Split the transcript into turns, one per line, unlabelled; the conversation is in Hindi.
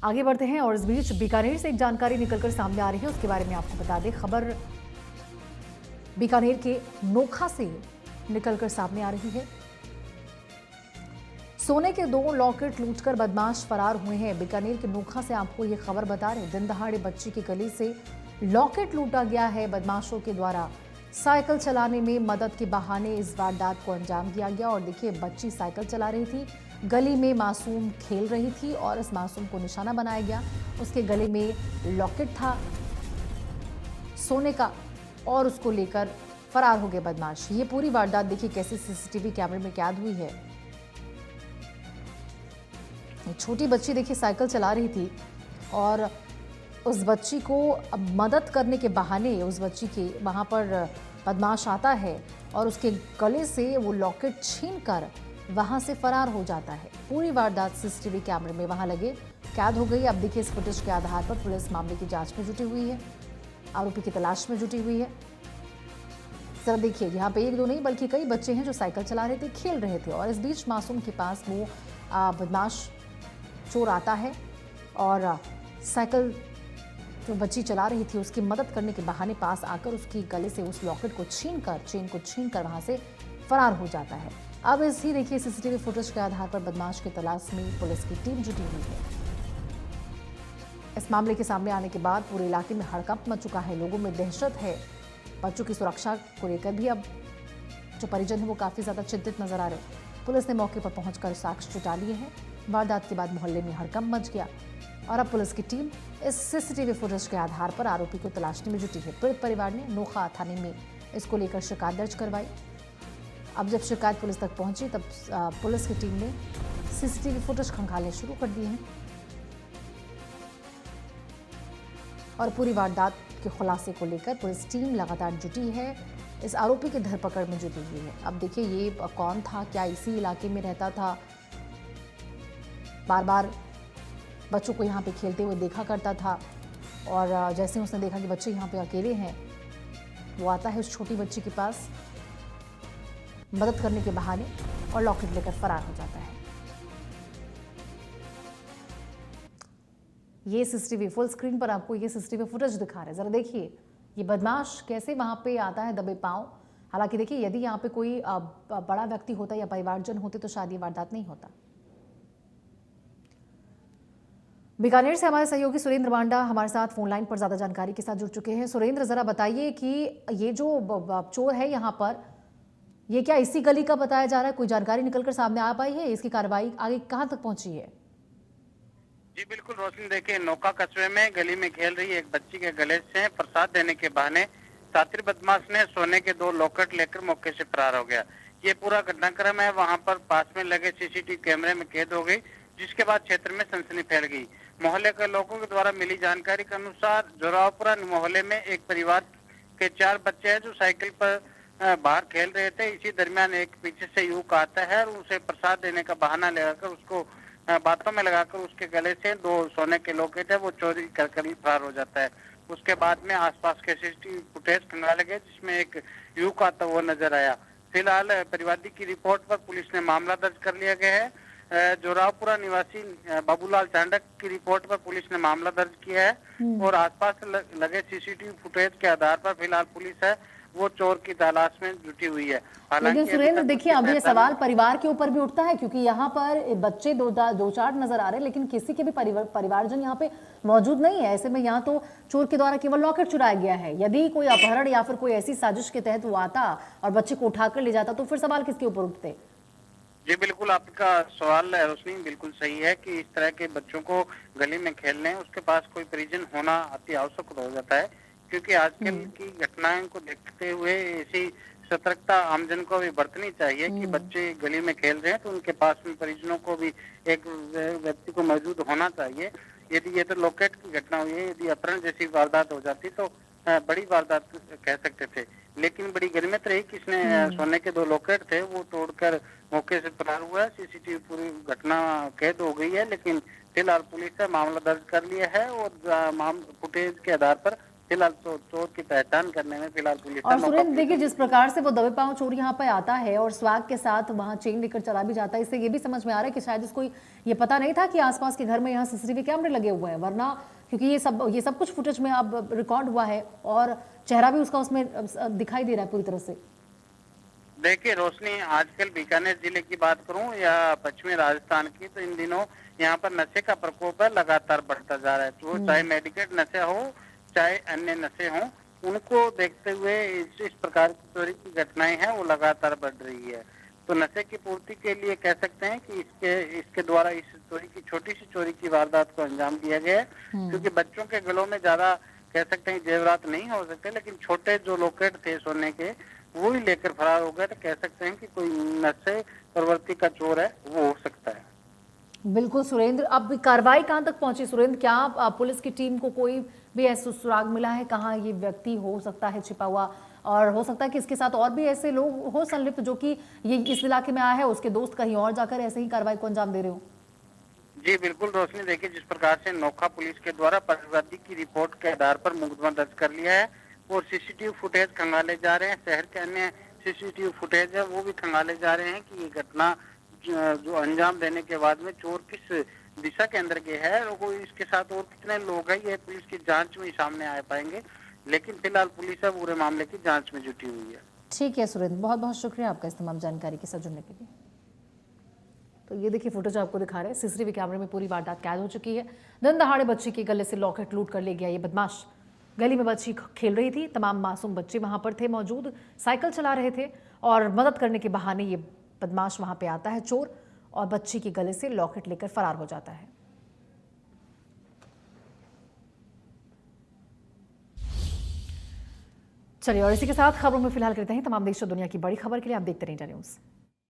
आगे बढ़ते हैं और इस बीच बीकानेर से एक जानकारी निकलकर सामने आ रही है, उसके बारे में आपको बता दें। खबर बीकानेर के नोखा से निकलकर सामने आ रही है। सोने के 2 लॉकेट लूटकर बदमाश फरार हुए हैं। बीकानेर के नोखा से आपको ये खबर बता रहे हैं। दिन दहाड़े बच्ची के गले से लॉकेट लूटा गया है। बदमाशों के द्वारा साइकिल चलाने में मदद के बहाने इस वारदात को अंजाम दिया गया। और देखिए, बच्ची साइकिल चला रही थी, गली में मासूम खेल रही थी और इस मासूम को निशाना बनाया गया। उसके गले में लॉकेट था सोने का और उसको लेकर फरार हो गए बदमाश। ये पूरी वारदात देखिए कैसे सीसीटीवी कैमरे में कैद हुई है। छोटी बच्ची देखिए साइकिल चला रही थी और उस बच्ची को मदद करने के बहाने उस बच्ची के वहां पर बदमाश आता है और उसके गले से वो लॉकेट छीनकर वहां से फरार हो जाता है। पूरी वारदात सीसीटीवी कैमरे में वहां लगे कैद हो गई। अब देखिए, इस फुटेज के आधार पर पुलिस मामले की जांच में जुटी हुई है, आरोपी की तलाश में जुटी हुई है। जरा देखिए, यहाँ पे 1-2 नहीं बल्कि कई बच्चे हैं जो साइकिल चला रहे थे, खेल रहे थे और इस बीच मासूम के पास वो बदमाश चोर आता है और साइकिल जो बच्ची चला रही थी उसकी मदद करने के बहाने पास आकर उसकी गले से उस लॉकेट को चेन को छीनकर वहां से फरार हो जाता है। अब इसी देखिए सीसीटीवी फुटेज के आधार पर बदमाश की तलाश में पुलिस की टीम जुटी हुई है। इस मामले के सामने आने के बाद पूरे इलाके में हड़कंप मच चुका है, लोगों में दहशत है। बच्चों की सुरक्षा को लेकर भी अब जो परिजन है वो काफी ज्यादा चिंतित नजर आ रहे हैं। पुलिस ने मौके पर पहुंचकर साक्ष्य जुटा लिए हैं। वारदात के बाद मोहल्ले में हड़कंप मच गया और अब पुलिस की टीम इस सीसीटीवी फुटेज के आधार पर आरोपी को तलाशने में जुटी है। पीड़ित परिवार ने नोखा थाने में इसको लेकर शिकायत दर्ज करवाई। अब जब शिकायत पुलिस तक पहुंची तब पुलिस की टीम ने सीसीटीवी फुटेज खंगालने शुरू कर दिए हैं और पूरी वारदात के खुलासे को लेकर पुलिस टीम लगातार जुटी है, इस आरोपी की धरपकड़ में जुटी हुई है। अब देखिए, ये कौन था, क्या इसी इलाके में रहता था, बार बार बच्चों को यहाँ पे खेलते हुए देखा करता था और जैसे उसने देखा कि बच्चे यहाँ पे अकेले हैं, वो आता है उस छोटी बच्ची के पास मदद करने के बहाने और लॉकेट लेकर फरार हो जाता है। ये सीसीटीवी फुल स्क्रीन पर आपको ये सीसीटीवी फुटेज दिखा रहे हैं। जरा देखिए, ये बदमाश कैसे वहां पे आता है दबे पांव। हालांकि देखिए, यदि यहाँ पे कोई बड़ा व्यक्ति होता या परिवारजन होते तो शायद ये वारदात नहीं होता। बीकानेर से हमारे सहयोगी सुरेंद्र मांडा हमारे साथ फोन लाइन पर ज्यादा जानकारी के साथ जुड़ चुके हैं। सुरेंद्र, जरा बताइए कि ये जो चोर है यहाँ पर, ये क्या इसी गली का बताया जा रहा है? कोई जानकारी निकलकर सामने आ पाई है? इसकी कार्रवाई आगे कहाँ तक पहुंची है?
जी बिल्कुल रोशनी, देखिए नौका कस्बे में गली में खेल रही एक बच्ची के गले से प्रसाद देने के बहाने शातिर बदमाश ने सोने के 2 लॉकेट लेकर मौके से फरार हो गया। ये पूरा घटनाक्रम है वहां पर पास में लगे सीसीटीवी कैमरे में कैद हो गई, जिसके बाद क्षेत्र में सनसनी फैल गई। मोहल्ले के लोगों के द्वारा मिली जानकारी के अनुसार जोरावपुरा मोहल्ले में एक परिवार के 4 बच्चे हैं जो साइकिल पर बाहर खेल रहे थे। इसी दरमियान एक पीछे से युवक आता है और उसे प्रसाद देने का बहाना लगाकर उसको बातों में लगाकर उसके गले से 2 सोने के लॉकेट है वो चोरी कर ही फरार हो जाता है। उसके बाद में आसपास के सीसीटीवी फुटेज खंगाले गए जिसमें एक युवक आता हुआ नजर आया। फिलहाल परिवादी की रिपोर्ट पर पुलिस ने मामला दर्ज कर लिया गया है। जोरावपुरा निवासी बाबूलाल चांडक की रिपोर्ट पर पुलिस ने मामला दर्ज किया है और आसपास लगे सीसीटीवी फुटेज के आधार पर फिलहाल पुलिस है वो चोर की तलाश में जुटी हुई है।
लेकिन सुरेंद्र देखिए, अब ये सवाल परिवार के ऊपर भी उठता है क्योंकि यहाँ पर बच्चे 2-4 नजर आ रहे हैं लेकिन किसी के भी परिवारजन यहाँ पे मौजूद नहीं है। ऐसे में यहाँ तो चोर के द्वारा केवल लॉकेट चुराया गया है। यदि कोई अपहरण या फिर कोई ऐसी साजिश के तहत वो आता और बच्चे को उठाकर ले जाता तो फिर सवाल किसके ऊपर उठते?
जी बिल्कुल, आपका सवाल रोशनी बिल्कुल सही है कि इस तरह के बच्चों को गली में खेलने उसके पास कोई परिजन होना अति आवश्यक हो जाता है, क्योंकि आजकल की घटनाओं को देखते हुए ऐसी सतर्कता आमजन को भी बरतनी चाहिए कि बच्चे गली में खेल रहे हैं तो उनके पास में परिजनों को भी एक व्यक्ति को मौजूद होना चाहिए। यदि ये तो लॉकेट की घटना हुई है, यदि अपहरण जैसी वारदात हो जाती तो बड़ी वारदात कह सकते थे, लेकिन बड़ी गनीमत रही कि इसने सोने के 2 लॉकेट थे वो तोड़कर मौके से फरार हुआ है। सीसीटीवी पूरी घटना कैद हो गई है, लेकिन फिलहाल पुलिस ने मामला दर्ज कर लिया है और फुटेज के आधार पर फिलहाल चोर की पहचान करने में फिलहाल पुलिस
और सुरेंद्र देखिए, जिस प्रकार से वो दबे पांव चोर यहाँ पे आता है और स्वैग के साथ वहाँ चेन लेकर चला भी जाता है, इससे ये भी समझ में आ रहा है कि शायद इसको ये पता नहीं था कि आसपास के घर में यहाँ सीसीटीवी कैमरे लगे हुए हैं, वरना क्योंकि ये सब कुछ फुटेज में अब रिकॉर्ड हुआ है और चेहरा भी उसका उसमें दिखाई दे रहा है पूरी तरह से।
देखिए रोशनी, आजकल बीकानेर जिले की बात करूं या पश्चिमी राजस्थान की, तो इन दिनों यहाँ पर नशे का प्रकोप है लगातार बढ़ता जा रहा है। तो चाहे मेडिकेट नशे हो चाहे अन्य नशे हों, उनको देखते हुए इस प्रकार की चोरी की घटनाएं हैं वो लगातार बढ़ रही है। तो नशे की पूर्ति के लिए कह सकते हैं कि इसके द्वारा इस चोरी की छोटी सी चोरी की वारदात को अंजाम दिया गया है। क्योंकि बच्चों के गलों में ज्यादा कह सकते हैं जेवरात नहीं हो सकते, लेकिन छोटे जो लॉकेट थे सोने के वो ही लेकर फरार हो गए। तो कह सकते हैं कि कोई नशे प्रवृत्ति का चोर है वो हो सकता है।
बिल्कुल सुरेंद्र, अब कार्रवाई कहां तक पहुंची सुरेंद्र? क्या पुलिस की टीम को कोई भी ऐसा सुराग मिला है कहां ये व्यक्ति हो सकता है छिपा हुआ, और हो सकता है कि इसके साथ और भी ऐसे लोग हो संलिप्त जो कि ये इस इलाके में आया है, उसके दोस्त कहीं और जाकर ऐसे ही कार्रवाई को अंजाम दे रहे हो?
जी बिल्कुल रोशनी, देखिए जिस प्रकार से नोखा पुलिस के द्वारा परिवादी की रिपोर्ट के आधार पर मुकदमा दर्ज कर लिया है और सीसीटीवी फुटेज खंगाले जा रहे हैं। शहर के अन्य सीसीटीवी फुटेज है वो भी खंगाले जा रहे हैं कि ये घटना जो अंजाम देने के बाद में चोर किस दिशा के अंदर गया है और वो इसके साथ और कितने लोग हैं, ये पुलिस की जांच में ही सामने आ पाएंगे। लेकिन फिलहाल पुलिस है पूरे मामले की जांच में जुटी हुई है।
ठीक है सुरेंद्र, बहुत बहुत शुक्रिया आपका इस तमाम जानकारी के साथ जुड़ने के लिए। तो ये देखिए फुटेज आपको दिखा रहे हैं, सीसीटीवी कैमरे में पूरी वारदात कैद हो चुकी है। दिन दहाड़े बच्ची के गले से लॉकेट लूट कर ले गया ये बदमाश। गली में बच्ची खेल रही थी, तमाम मासूम बच्चे वहां पर थे मौजूद, साइकिल चला रहे थे और मदद करने के बहाने ये बदमाश वहां पे आता है चोर और बच्ची के गले से लॉकेट लेकर फरार हो जाता है। चलिए और इसी के साथ खबरों में फिलहाल करते हैं। तमाम देश और दुनिया की बड़ी खबर के लिए आप देखते रहिए इंडिया न्यूज़।